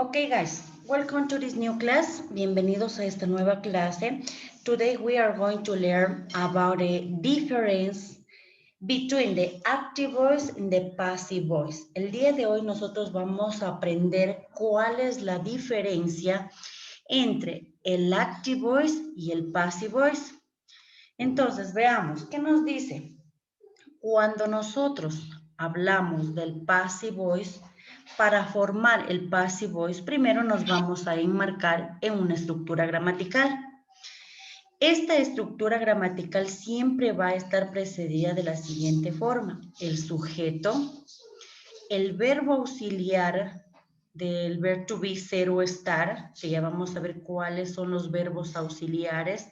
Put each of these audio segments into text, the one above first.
Okay, guys, welcome to this new class. Bienvenidos a esta nueva clase. Today we are going to learn about the difference between the active voice and the passive voice. El día de hoy nosotros vamos a aprender cuál es la diferencia entre el active voice y el passive voice. Entonces, veamos, ¿qué nos dice? Cuando nosotros hablamos del passive voice, para formar el passive voice, primero nos vamos a enmarcar en una estructura gramatical. Esta estructura gramatical siempre va a estar precedida de la siguiente forma. El sujeto, el verbo auxiliar del verbo to be, ser o estar, que ya vamos a ver cuáles son los verbos auxiliares,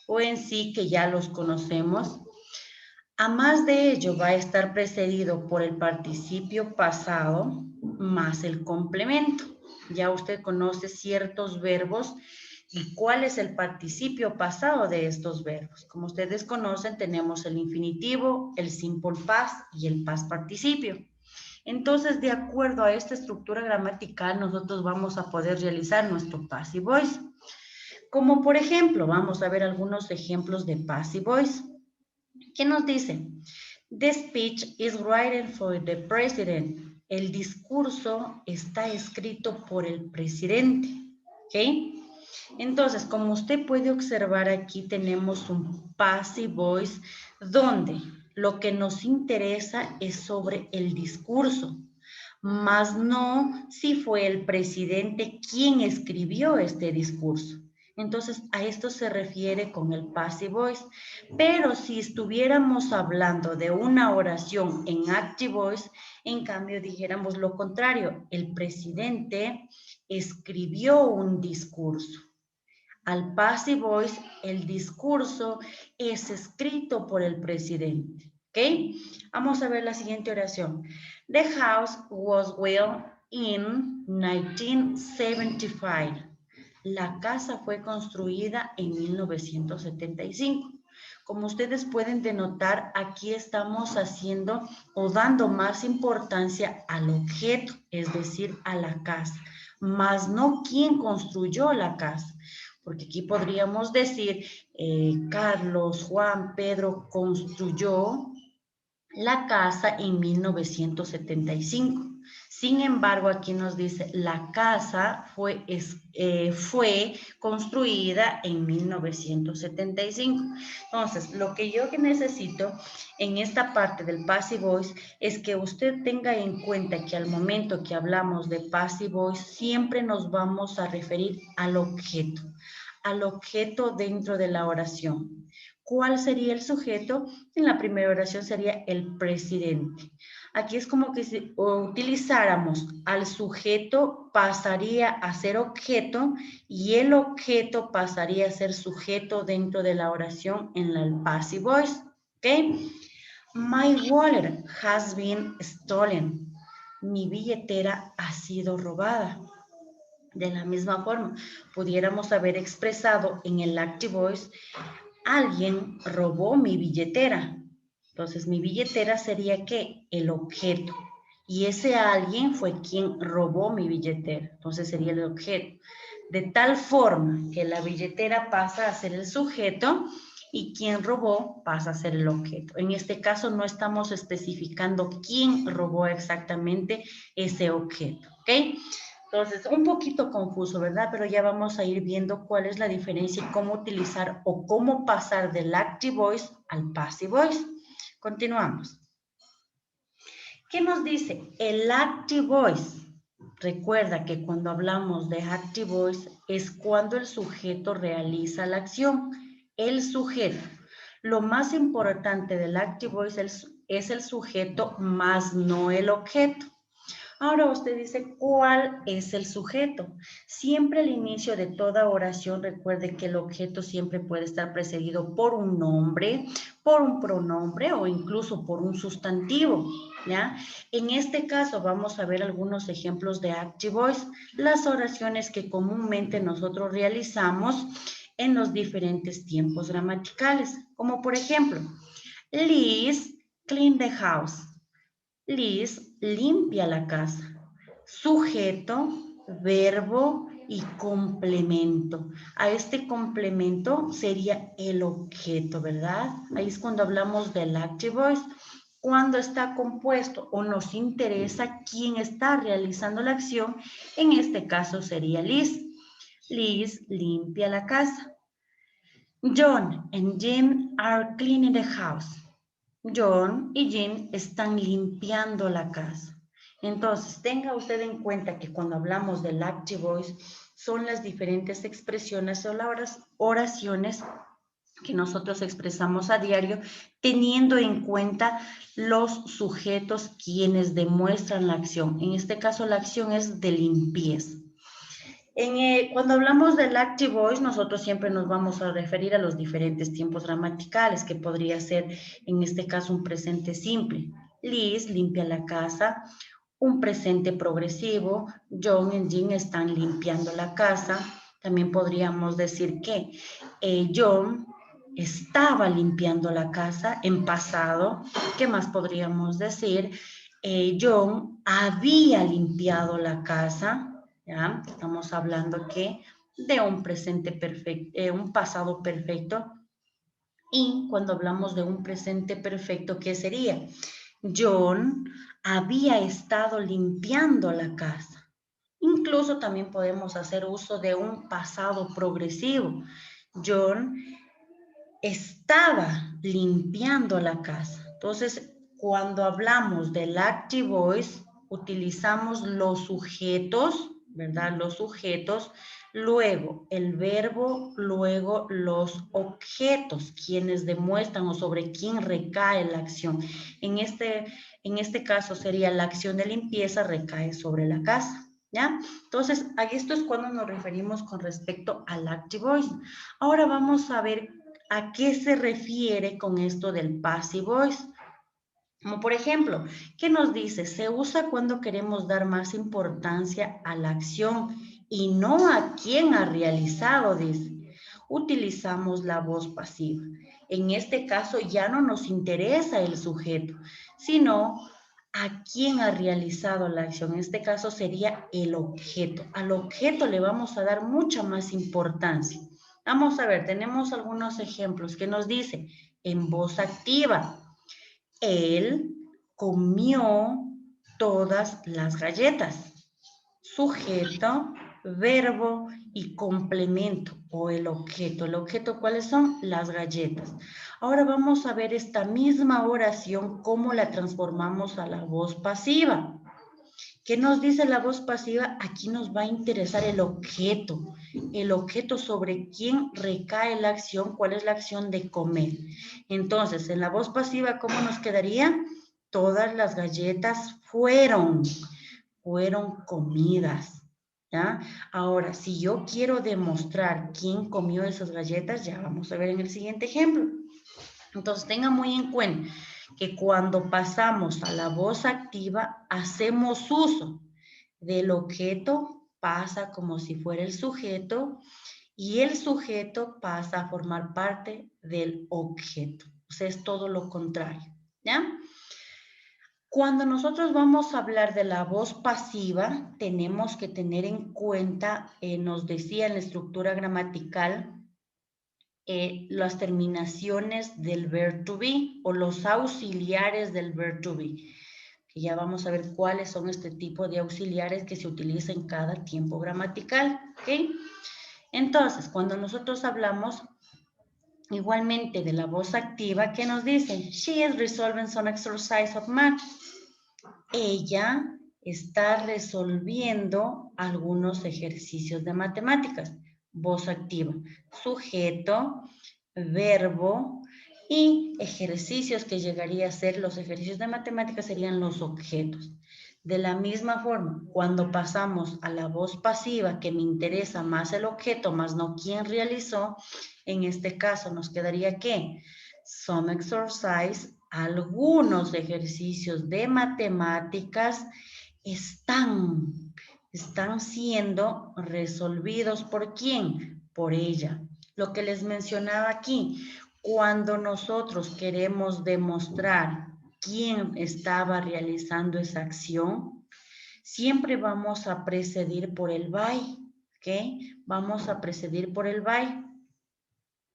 o en sí que ya los conocemos. A más de ello va a estar precedido por el participio pasado más el complemento. Ya usted conoce ciertos verbos y cuál es el participio pasado de estos verbos. Como ustedes conocen, tenemos el infinitivo, el simple past y el past participio. Entonces, de acuerdo a esta estructura gramatical, nosotros vamos a poder realizar nuestro passive voice. Como por ejemplo, vamos a ver algunos ejemplos de passive voice. ¿Qué nos dice? The speech is written for the president. El discurso está escrito por el presidente. ¿Ok? Entonces, como usted puede observar aquí, tenemos un passive voice donde lo que nos interesa es sobre el discurso, más no si fue el presidente quien escribió este discurso. Entonces, a esto se refiere con el passive voice. Pero si estuviéramos hablando de una oración en active voice, en cambio dijéramos lo contrario, el presidente escribió un discurso. Al passive voice, el discurso es escrito por el presidente. ¿Ok? Vamos a ver la siguiente oración. The house was built in 1975. La casa fue construida en 1975. Como ustedes pueden denotar, aquí estamos haciendo o dando más importancia al objeto, es decir, a la casa, más no quién construyó la casa. Porque aquí podríamos decir, Carlos, Juan, Pedro construyó la casa en 1975. Sin embargo, aquí nos dice, la casa fue construida en 1975. Entonces, lo que yo necesito en esta parte del passive voice es que usted tenga en cuenta que al momento que hablamos de passive voice, siempre nos vamos a referir al objeto dentro de la oración. ¿Cuál sería el sujeto? En la primera oración sería el presidente. Aquí es como que si utilizáramos al sujeto, pasaría a ser objeto y el objeto pasaría a ser sujeto dentro de la oración en el passive voice. ¿Ok? My wallet has been stolen. Mi billetera ha sido robada. De la misma forma, pudiéramos haber expresado en el active voice, alguien robó mi billetera. Entonces, mi billetera sería ¿qué? El objeto. Y ese alguien fue quien robó mi billetera. Entonces, sería el objeto. De tal forma que la billetera pasa a ser el sujeto y quien robó pasa a ser el objeto. En este caso, no estamos especificando quién robó exactamente ese objeto. ¿Ok? Entonces, un poquito confuso, ¿verdad? Pero ya vamos a ir viendo cuál es la diferencia y cómo utilizar o cómo pasar del active voice al passive voice. Continuamos. ¿Qué nos dice? El active voice. Recuerda que cuando hablamos de active voice es cuando el sujeto realiza la acción. El sujeto. Lo más importante del active voice es el sujeto más no el objeto. Ahora usted dice, ¿cuál es el sujeto? Siempre al inicio de toda oración recuerde que el objeto siempre puede estar precedido por un nombre, por un pronombre o incluso por un sustantivo, ¿ya? En este caso vamos a ver algunos ejemplos de active voice, las oraciones que comúnmente nosotros realizamos en los diferentes tiempos gramaticales, como por ejemplo, Liz clean the house. Liz limpia la casa. Sujeto, verbo y complemento. A este complemento sería el objeto, ¿verdad? Ahí es cuando hablamos del active voice. Cuando está compuesto o nos interesa quién está realizando la acción, en este caso sería Liz. Liz limpia la casa. John and Jim are cleaning the house. John y Jim están limpiando la casa. Entonces, tenga usted en cuenta que cuando hablamos del active voice, son las diferentes expresiones o las oraciones que nosotros expresamos a diario, teniendo en cuenta los sujetos quienes demuestran la acción. En este caso, la acción es de limpieza. Cuando hablamos del active voice, nosotros siempre nos vamos a referir a los diferentes tiempos gramaticales, que podría ser, en este caso, un presente simple. Liz limpia la casa. Un presente progresivo. John y Jim están limpiando la casa. También podríamos decir que John estaba limpiando la casa en pasado. ¿Qué más podríamos decir? John había limpiado la casa. ¿Ya? Estamos hablando que de un presente perfecto, un pasado perfecto. Y cuando hablamos de un presente perfecto, ¿qué sería? John había estado limpiando la casa. Incluso también podemos hacer uso de un pasado progresivo. John estaba limpiando la casa. Entonces, cuando hablamos del active voice, utilizamos los sujetos, ¿verdad? Los sujetos, luego el verbo, luego los objetos, quienes demuestran o sobre quién recae la acción. En este caso sería la acción de limpieza recae sobre la casa. ¿Ya? Entonces, a esto es cuando nos referimos con respecto al active voice. Ahora vamos a ver a qué se refiere con esto del passive voice. Como por ejemplo, ¿qué nos dice? Se usa cuando queremos dar más importancia a la acción y no a quién ha realizado, dice. Utilizamos la voz pasiva. En este caso ya no nos interesa el sujeto, sino a quién ha realizado la acción. En este caso sería el objeto. Al objeto le vamos a dar mucha más importancia. Vamos a ver, tenemos algunos ejemplos que nos dice en voz activa. Él comió todas las galletas. Sujeto, verbo y complemento o el objeto. ¿El objeto cuáles son? Las galletas. Ahora vamos a ver esta misma oración, cómo la transformamos a la voz pasiva. ¿Qué nos dice la voz pasiva? Aquí nos va a interesar el objeto sobre quién recae la acción, cuál es la acción de comer. Entonces, en la voz pasiva, ¿cómo nos quedaría? Todas las galletas fueron comidas. ¿Ya? Ahora, si yo quiero demostrar quién comió esas galletas, ya vamos a ver en el siguiente ejemplo. Entonces, tenga muy en cuenta que cuando pasamos a la voz activa, hacemos uso del objeto, pasa como si fuera el sujeto, y el sujeto pasa a formar parte del objeto. O sea, es todo lo contrario, ¿ya? Cuando nosotros vamos a hablar de la voz pasiva, tenemos que tener en cuenta, nos decía en la estructura gramatical, las terminaciones del verb to be o los auxiliares del verb to be. Que ya vamos a ver cuáles son este tipo de auxiliares que se utilizan en cada tiempo gramatical. ¿Ok? Entonces, cuando nosotros hablamos igualmente de la voz activa, ¿qué nos dice? She is resolving some exercise of math. Ella está resolviendo algunos ejercicios de matemáticas. Voz activa. Sujeto, verbo y ejercicios que llegaría a ser los ejercicios de matemáticas serían los objetos. De la misma forma, cuando pasamos a la voz pasiva, que me interesa más el objeto, más no quién realizó, en este caso nos quedaría ¿qué? Some exercise, algunos ejercicios de matemáticas están siendo resolvidos ¿por quién? Por ella. Lo que les mencionaba aquí, cuando nosotros queremos demostrar quién estaba realizando esa acción, siempre vamos a precedir por el by, ¿ok? Vamos a precedir por el by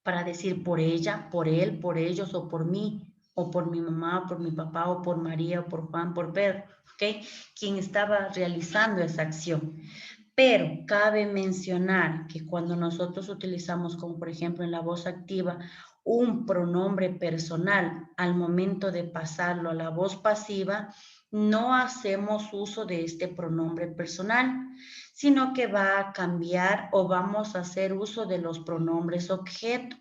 para decir por ella, por él, por ellos o por mí, o por mi mamá, o por mi papá, o por María, o por Juan, por Pedro, ¿ok? Quien estaba realizando esa acción. Pero cabe mencionar que cuando nosotros utilizamos, como por ejemplo en la voz activa, un pronombre personal al momento de pasarlo a la voz pasiva, no hacemos uso de este pronombre personal, sino que va a cambiar o vamos a hacer uso de los pronombres objeto.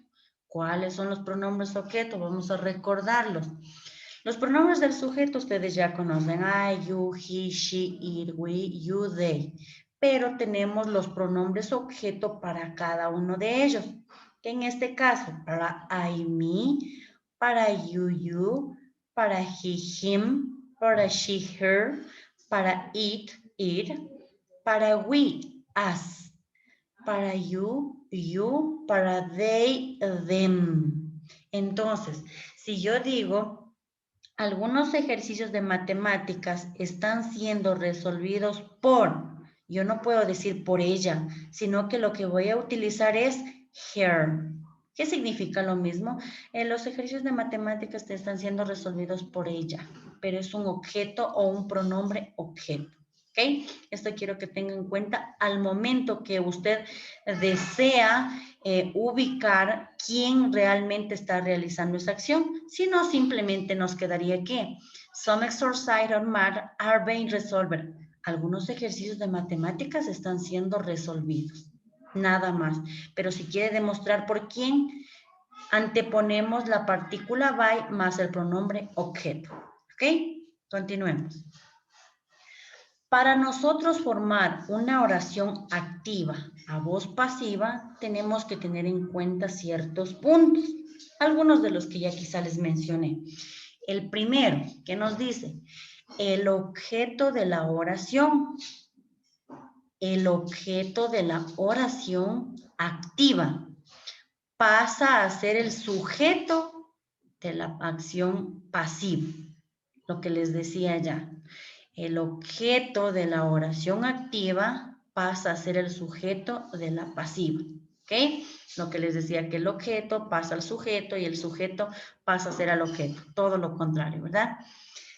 ¿Cuáles son los pronombres objeto? Vamos a recordarlos. Los pronombres del sujeto ustedes ya conocen. I, you, he, she, it, we, you, they. Pero tenemos los pronombres objeto para cada uno de ellos. En este caso, para I, me, para you, you, para he, him, para she, her, para it, it, para we, us, para you, you, para they, them. Entonces, si yo digo, algunos ejercicios de matemáticas están siendo resolvidos por, yo no puedo decir por ella, sino que lo que voy a utilizar es her. ¿Qué significa lo mismo? Los ejercicios de matemáticas están siendo resolvidos por ella, pero es un objeto o un pronombre objeto. ¿Ok? Esto quiero que tenga en cuenta al momento que usted desea ubicar quién realmente está realizando esa acción. Si no, simplemente nos quedaría que some exercises on math are being resolved. Algunos ejercicios de matemáticas están siendo resolvidos. Nada más. Pero si quiere demostrar por quién, anteponemos la partícula by más el pronombre objeto. ¿Ok? Continuemos. Para nosotros formar una oración activa a voz pasiva, tenemos que tener en cuenta ciertos puntos, algunos de los que ya quizá les mencioné. El primero, que nos dice, el objeto de la oración. El objeto de la oración activa pasa a ser el sujeto de la acción pasiva, lo que les decía ya. El objeto de la oración activa pasa a ser el sujeto de la pasiva, ¿ok? Lo que les decía que el objeto pasa al sujeto y el sujeto pasa a ser al objeto, todo lo contrario, ¿verdad?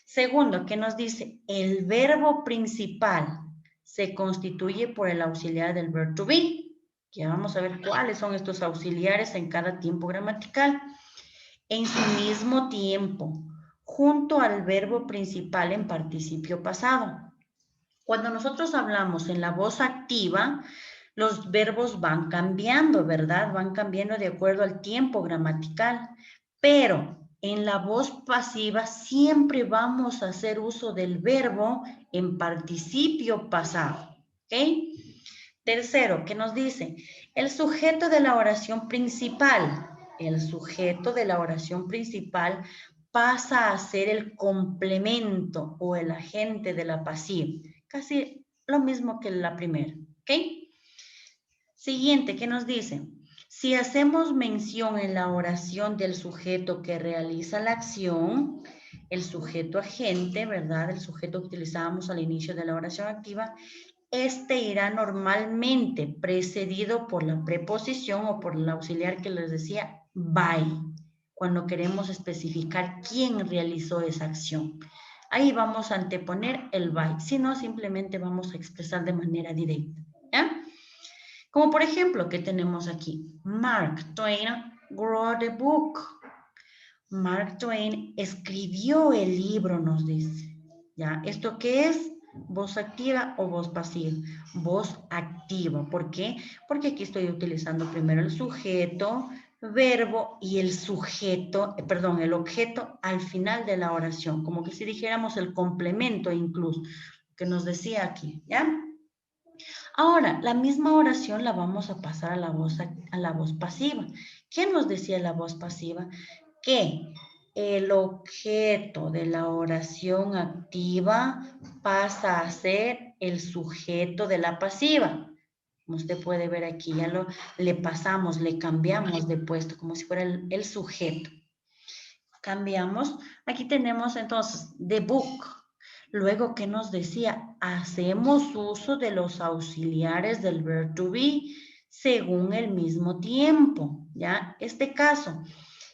Segundo, ¿qué nos dice? El verbo principal se constituye por el auxiliar del verbo to be. Ya vamos a ver cuáles son estos auxiliares en cada tiempo gramatical. En su mismo tiempo, junto al verbo principal en participio pasado. Cuando nosotros hablamos en la voz activa, los verbos van cambiando, ¿verdad? Van cambiando de acuerdo al tiempo gramatical. Pero en la voz pasiva siempre vamos a hacer uso del verbo en participio pasado, ¿ok? Tercero, ¿qué nos dice? El sujeto de la oración principal. El sujeto de la oración principal pasa a ser el complemento o el agente de la pasiva. Casi lo mismo que la primera, ¿ok? Siguiente, ¿qué nos dice? Si hacemos mención en la oración del sujeto que realiza la acción, el sujeto agente, ¿verdad? El sujeto que utilizábamos al inicio de la oración activa, este irá normalmente precedido por la preposición o por el auxiliar que les decía, by, cuando queremos especificar quién realizó esa acción. Ahí vamos a anteponer el by, si no, simplemente vamos a expresar de manera directa, ¿ya? Como por ejemplo, ¿qué tenemos aquí? Mark Twain wrote a book. Mark Twain escribió el libro, nos dice. ¿Ya? ¿Esto qué es? ¿Voz activa o voz pasiva? Voz activa. ¿Por qué? Porque aquí estoy utilizando primero el sujeto, verbo y el sujeto, perdón, el objeto al final de la oración. Como que si dijéramos el complemento incluso, que nos decía aquí, ¿ya? Ahora, la misma oración la vamos a pasar a la voz pasiva. ¿Qué nos decía la voz pasiva? Que el objeto de la oración activa pasa a ser el sujeto de la pasiva. Como usted puede ver aquí, ya le pasamos, le cambiamos de puesto, como si fuera el sujeto. Cambiamos. Aquí tenemos entonces the book. Luego, ¿qué nos decía? Hacemos uso de los auxiliares del verb to be según el mismo tiempo, ¿ya? Este caso,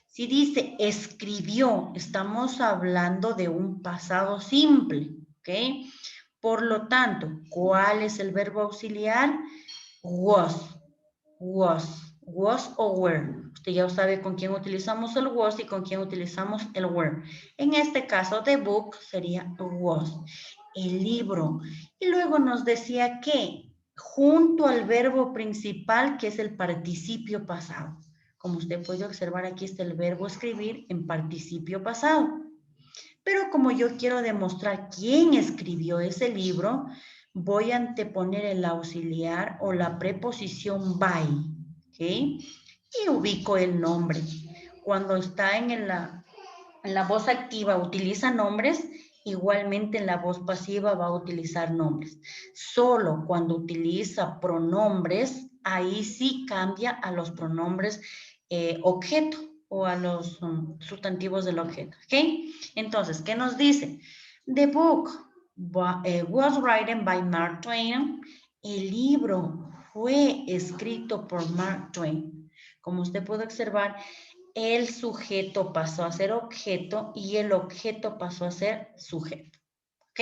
si dice escribió, estamos hablando de un pasado simple, ¿ok? Por lo tanto, ¿cuál es el verbo auxiliar? Was, was o were. Usted ya sabe con quién utilizamos el was y con quién utilizamos el were. En este caso, the book sería was, el libro. Y luego nos decía que junto al verbo principal, que es el participio pasado. Como usted puede observar, aquí está el verbo escribir en participio pasado. Pero como yo quiero demostrar quién escribió ese libro, voy a anteponer el auxiliar o la preposición by, ¿ok? Y ubico el nombre. Cuando está en la voz activa utiliza nombres, igualmente en la voz pasiva va a utilizar nombres. Solo cuando utiliza pronombres, ahí sí cambia a los pronombres objeto o a los sustantivos del objeto, ¿ok? Entonces, ¿qué nos dice? The book was written by Mark Twain. El libro fue escrito por Mark Twain. Como usted puede observar, el sujeto pasó a ser objeto y el objeto pasó a ser sujeto. ¿Ok?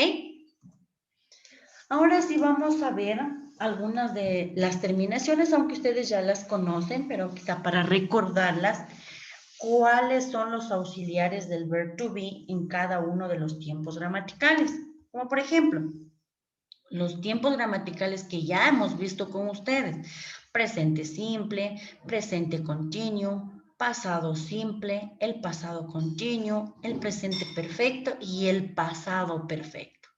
Ahora sí vamos a ver algunas de las terminaciones, aunque ustedes ya las conocen, pero quizá para recordarlas, cuáles son los auxiliares del verb to be en cada uno de los tiempos gramaticales. Como por ejemplo, los tiempos gramaticales que ya hemos visto con ustedes. Presente simple, presente continuo, pasado simple, el pasado continuo, el presente perfecto y el pasado perfecto.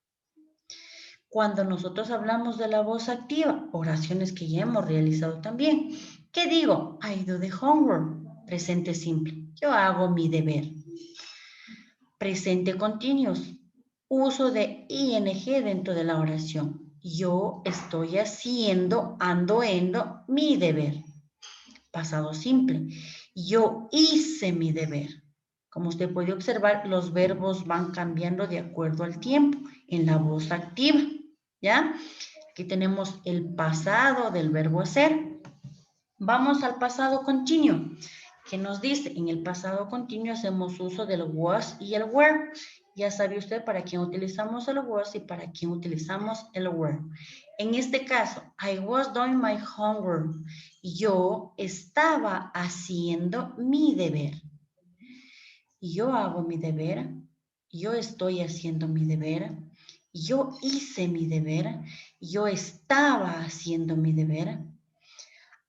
Cuando nosotros hablamos de la voz activa, oraciones que ya hemos realizado también, ¿qué digo? I do the homework, presente simple, yo hago mi deber. Presente continuous, uso de ing dentro de la oración. Yo estoy haciendo, ando, mi deber. Pasado simple, yo hice mi deber. Como usted puede observar, los verbos van cambiando de acuerdo al tiempo en la voz activa, ¿ya? Aquí tenemos el pasado del verbo hacer. Vamos al pasado continuo. ¿Qué nos dice? En el pasado continuo hacemos uso del was y el were. Ya sabe usted para quién utilizamos el was y para quién utilizamos el were. En este caso, I was doing my homework. Yo estaba haciendo mi deber. Yo hago mi deber. Yo estoy haciendo mi deber. Yo hice mi deber. Yo estaba haciendo mi deber.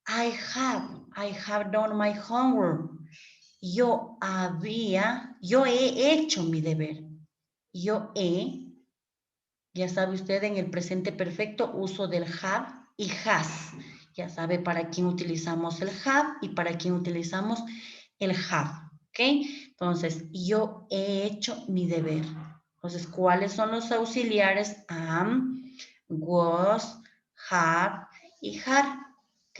I have done my homework. Yo he hecho mi deber. Yo he, ya sabe usted, en el presente perfecto uso del have y has. Ya sabe para quién utilizamos el have y para quién utilizamos el have. ¿Ok? Entonces, yo he hecho mi deber. Entonces, ¿cuáles son los auxiliares? Am, was, have y had. ¿Ok?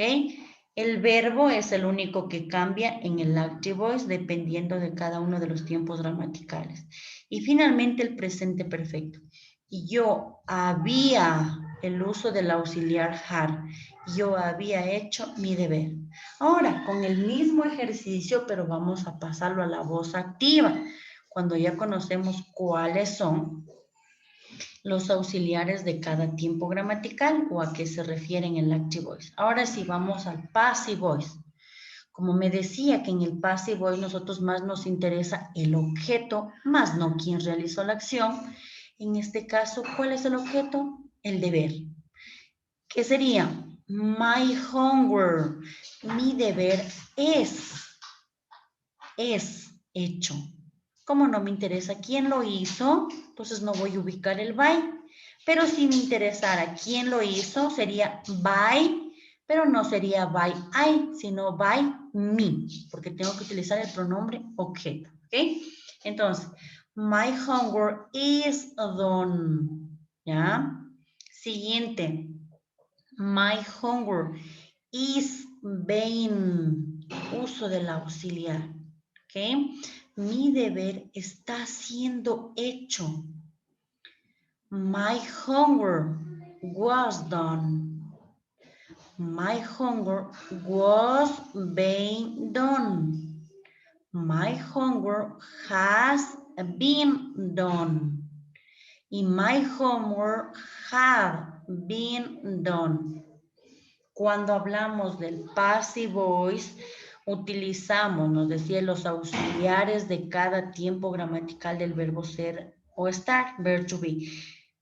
El verbo es el único que cambia en el active voice dependiendo de cada uno de los tiempos gramaticales. Y finalmente el presente perfecto. Yo había el uso del auxiliar had. Yo había hecho mi deber. Ahora, con el mismo ejercicio, pero vamos a pasarlo a la voz activa. Cuando ya conocemos cuáles son los auxiliares de cada tiempo gramatical o a qué se refieren en el active voice. Ahora sí, vamos al passive voice. Como me decía que en el passive voice nosotros más nos interesa el objeto, más no quien realizó la acción. En este caso, ¿cuál es el objeto? El deber. ¿Qué sería? My homework. Mi deber es hecho. Como no me interesa quién lo hizo, entonces no voy a ubicar el by. Pero si me interesara quién lo hizo, sería by, pero no sería by I, sino by me, porque tengo que utilizar el pronombre objeto. ¿Ok? Entonces, my homework is done. ¿Ya? Siguiente. My homework is being. Uso del auxiliar. ¿Ok? Mi deber está siendo hecho. My homework was done. My homework was being done. My homework has been done. Y my homework had been done. Cuando hablamos del passive voice, utilizamos, nos decía, los auxiliares de cada tiempo gramatical del verbo ser o estar, verb to be.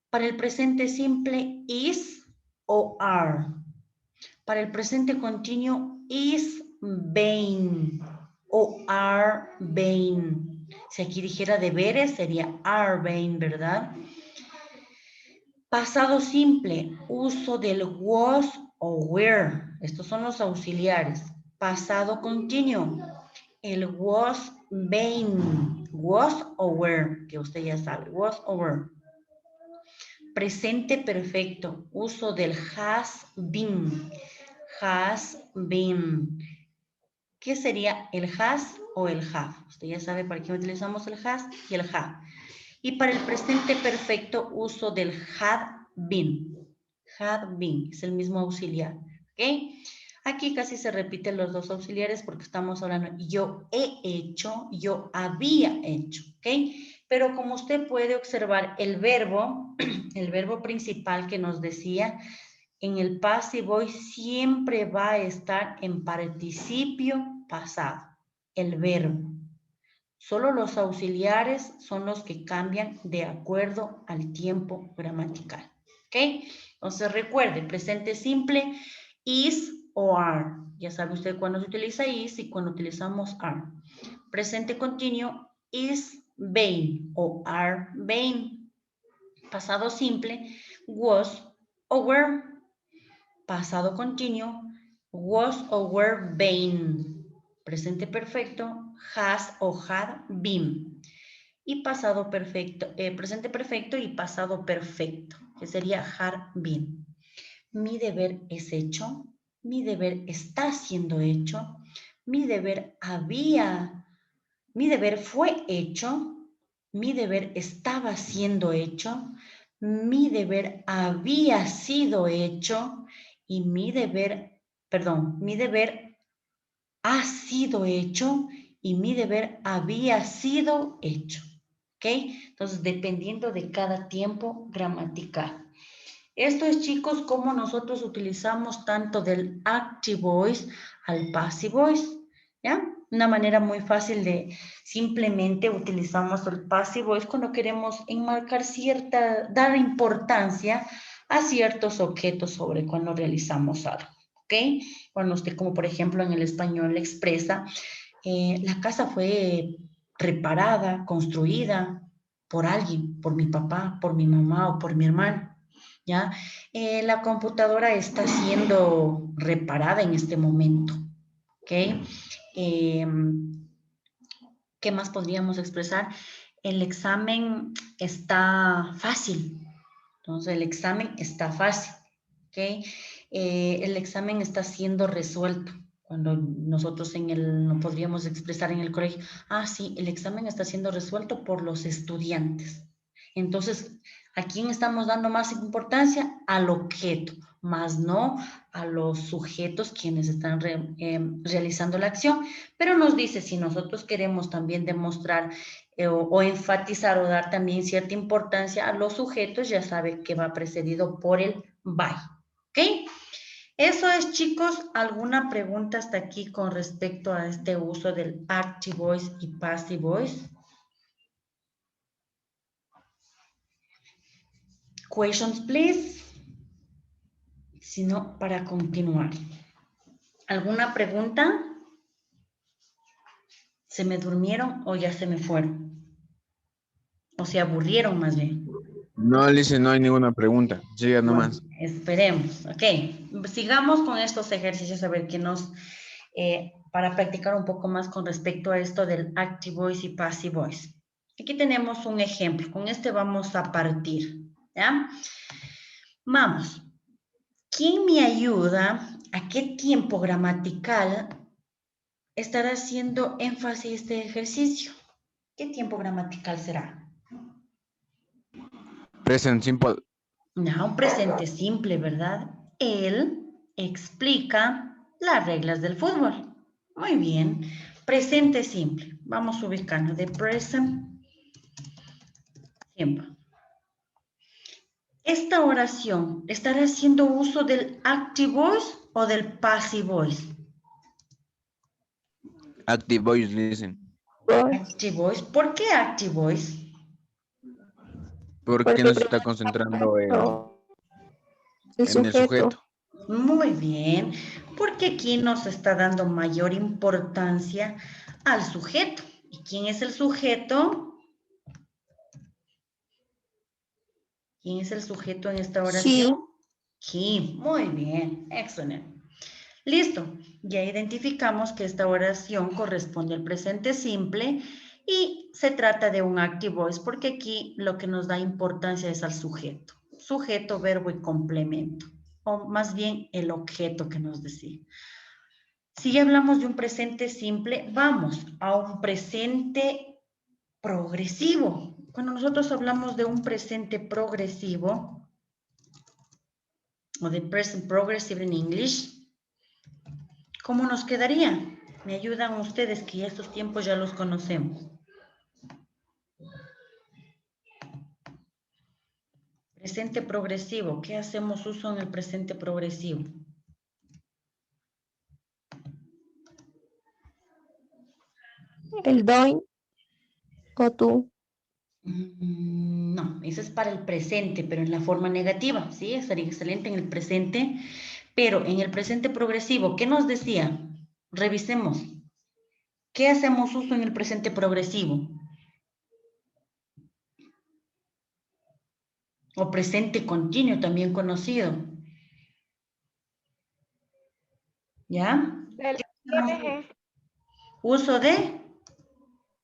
Para el presente simple, is o are. Para el presente continuo, is been o are been. Si aquí dijera deberes, sería are been, ¿verdad? Pasado simple, uso del was o were. Estos son los auxiliares. Pasado continuo, el was been. Was o were, que usted ya sabe. Was o were. Presente perfecto, uso del has been. Has been. ¿Qué sería el has o el have? Usted ya sabe para qué utilizamos el has y el have. Y para el presente perfecto, uso del had been. Had been, es el mismo auxiliar. ¿Ok? Aquí casi se repiten los dos auxiliares porque estamos hablando, yo he hecho, yo había hecho. ¿Ok? Pero como usted puede observar, el verbo principal que nos decía, en el passive voice siempre va a estar en participio pasado, el verbo. Solo los auxiliares son los que cambian de acuerdo al tiempo gramatical. ¿Ok? Entonces recuerde, presente simple, is o are. Ya sabe usted cuándo se utiliza is y cuando utilizamos are. Presente continuo, is been o are been. Pasado simple, was o were. Pasado continuo, was o were been. Presente perfecto, has o had been. Y pasado perfecto, presente perfecto y pasado perfecto, que sería had been. Mi deber es hecho, mi deber está siendo hecho, mi deber fue hecho, mi deber estaba siendo hecho, mi deber había sido hecho y mi deber ha sido hecho y mi deber había sido hecho. ¿Ok? Entonces, dependiendo de cada tiempo gramatical. Esto es, chicos, como nosotros utilizamos tanto del active voice al passive voice. ¿Ya? Una manera muy fácil de simplemente utilizamos el passive voice cuando queremos enmarcar dar importancia a ciertos objetos sobre cuando realizamos algo. ¿Ok? Cuando usted, como por ejemplo en el español, expresa, la casa fue reparada, construida por alguien, por mi papá, por mi mamá o por mi hermano. ¿Ya? La computadora está siendo reparada en este momento. ¿Ok? ¿Qué más podríamos expresar? El examen está fácil. Entonces, el examen está fácil. ¿Ok? El examen está siendo resuelto. Cuando nosotros no podríamos expresar en el colegio, sí, el examen está siendo resuelto por los estudiantes. Entonces, ¿a quién estamos dando más importancia? Al objeto, más no a los sujetos quienes están realizando la acción. Pero nos dice, si nosotros queremos también demostrar o enfatizar o dar también cierta importancia a los sujetos, ya sabe que va precedido por el by. ¿Ok? Eso es, chicos. ¿Alguna pregunta hasta aquí con respecto a este uso del active voice y passive voice? Questions, please. Si no, para continuar. ¿Alguna pregunta? ¿Se me durmieron o ya se me fueron? O se aburrieron más bien. No, Alicia, no hay ninguna pregunta. Siga nomás. Bueno, esperemos. Ok, sigamos con estos ejercicios a ver qué nos... para practicar un poco más con respecto a esto del active voice y passive voice. Aquí tenemos un ejemplo. Con este vamos a partir. ¿Ya? Vamos. ¿Quién me ayuda a qué tiempo gramatical estará haciendo énfasis este ejercicio? ¿Qué tiempo gramatical será? Present simple. No, un presente simple, ¿verdad? Él explica las reglas del fútbol. Muy bien. Presente simple. Vamos ubicando. The present simple. Esta oración, ¿estará haciendo uso del active voice o del passive voice? Active voice, listen. Active voice. ¿Por qué active voice? Porque no se está concentrando en el sujeto. Muy bien, porque aquí nos está dando mayor importancia al sujeto. ¿Y quién es el sujeto? ¿Quién es el sujeto en esta oración? He. Muy bien, excelente. Listo, ya identificamos que esta oración corresponde al presente simple y se trata de un active voice porque aquí lo que nos da importancia es al sujeto. Sujeto, verbo y complemento, o más bien el objeto que nos decía. Si ya hablamos de un presente simple, vamos a un presente progresivo. Cuando nosotros hablamos de un presente progresivo, o de present progressive en English, ¿cómo nos quedaría? Me ayudan ustedes que ya estos tiempos ya los conocemos. Presente progresivo. ¿Qué hacemos uso en el presente progresivo? El doy o tú. No, eso es para el presente, pero en la forma negativa, ¿sí? Estaría excelente en el presente, pero en el presente progresivo, ¿qué nos decía? Revisemos. ¿Qué hacemos uso en el presente progresivo? O presente continuo, también conocido. ¿Ya? El ING. Uso de...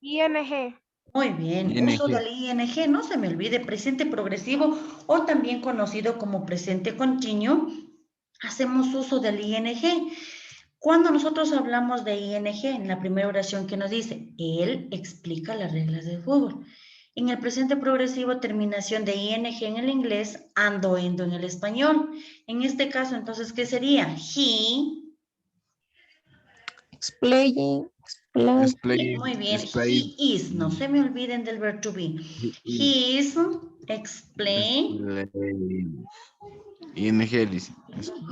ING. Muy bien, ING. uso del ING, no se me olvide, presente progresivo o también conocido como presente continuo, hacemos uso del ING. Cuando nosotros hablamos de ING, en la primera oración que nos dice, él explica las reglas del fútbol. En el presente progresivo, terminación de ING en el inglés, ando, endo en el español. En este caso, entonces, ¿qué sería? He. Explaining. Explain. Muy bien, Explain. he is, no se me olviden del verbo to be. He is, explain. ING, listen.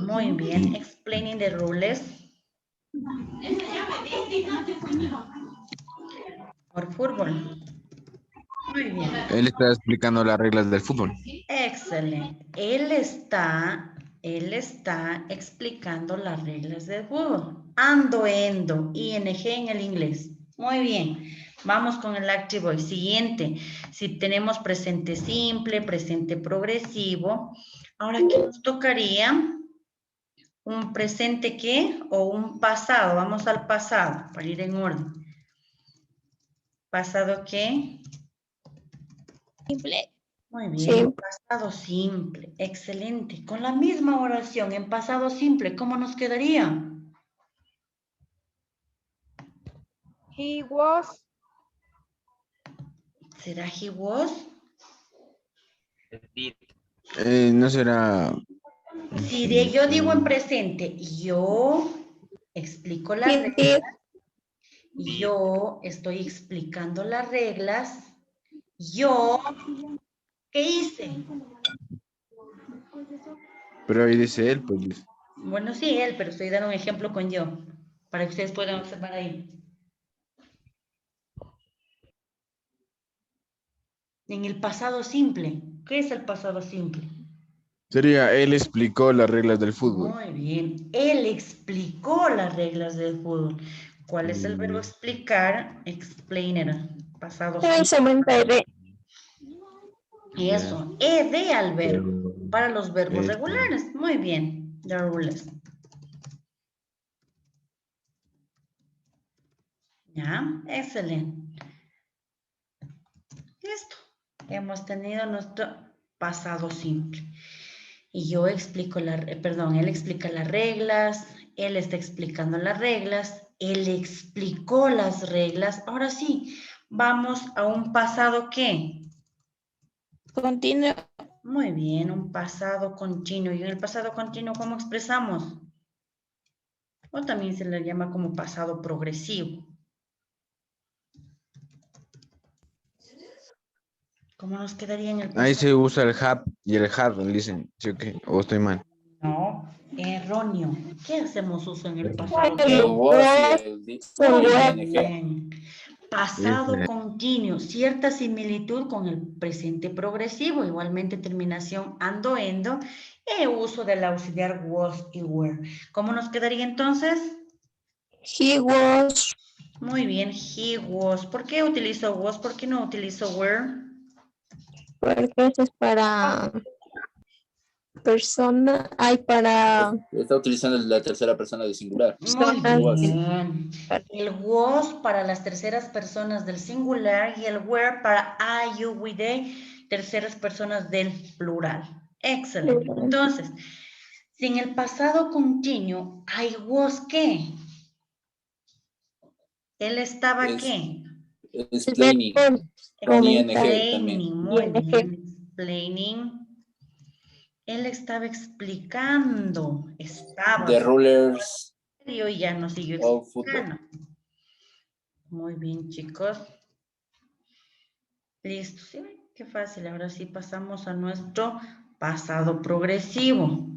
Muy bien, explaining the rules. Por fútbol. Muy bien. Él está explicando las reglas del fútbol. Excelente. Él está explicando las reglas del fútbol. Ando, endo, ING en el inglés. Muy bien. Vamos con el active voice. Siguiente. Si tenemos presente simple, presente progresivo. Ahora aquí nos tocaría un presente ¿qué? O un pasado. Vamos al pasado para ir en orden. ¿Pasado qué? Simple. Muy bien, Simple. pasado simple, excelente. Con la misma oración en pasado simple, ¿cómo nos quedaría? He was. ¿Será he was? No será. Si yo digo en presente, yo explico las He reglas, did. yo estoy explicando las reglas, yo, ¿qué hice? Pero ahí dice él, pues dice. Bueno, sí, él, pero estoy dando un ejemplo con yo, para que ustedes puedan observar ahí. En el pasado simple, ¿qué es el pasado simple? Sería, él explicó las reglas del fútbol. Muy bien. Él explicó las reglas del fútbol. ¿Cuál es el verbo explicar? Explainer. Pasado El simple. cementerio. Eso. Ed al verbo. Para los verbos Este. regulares. Muy bien. The rules. ¿Ya? Excelente. Listo. Hemos tenido nuestro pasado simple. Y yo explico él explica las reglas, él está explicando las reglas, él explicó las reglas. Ahora sí, vamos a un pasado ¿qué? Continuo. Muy bien, un pasado continuo. ¿Y en el pasado continuo cómo expresamos? O también se le llama como pasado progresivo. ¿Cómo nos quedaría en el pasado? Ahí se usa el have y el had, dicen. ¿Sí o qué? ¿O estoy mal? No, erróneo. ¿Qué hacemos uso en el pasado? El Was y el Muy ing. bien. Pasado Híjole. continuo, cierta similitud con el presente progresivo, igualmente terminación ando, endo, e uso del auxiliar was y were. ¿Cómo nos quedaría entonces? He was. Muy bien, he was. ¿Por qué utilizo was? ¿Por qué no utilizo were? Porque eso es para persona. Hay para Está utilizando la tercera persona del singular. Muy Was. bien. El was para las terceras personas del singular y el were para I, you, we, they, terceras personas del plural. Excelente. Entonces, si en el pasado continuo I was ¿qué? Él estaba Es- ¿qué? Explaining. Con ing también. Explaining, muy bien. Explaining. Él estaba explicando. Estaba. The rulers Y ya nos siguió of football. explicando. Muy bien, chicos. Listo. ¿Sí ven? Qué fácil. Ahora sí pasamos a nuestro pasado progresivo.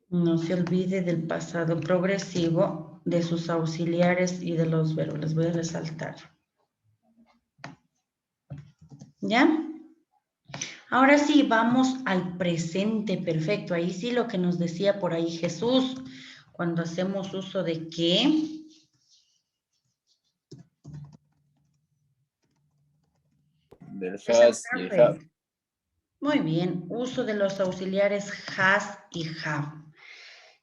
No se olvide del pasado progresivo, de sus auxiliares y de los verbos. Les voy a resaltar. ¿Ya? Ahora sí, vamos al presente perfecto. Ahí sí lo que nos decía por ahí Jesús. Cuando hacemos uso de qué. Del has y el have. Muy bien, uso de los auxiliares has y have.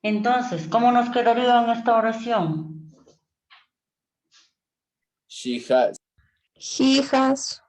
Entonces, ¿cómo nos quedaría en esta oración? She has. He has.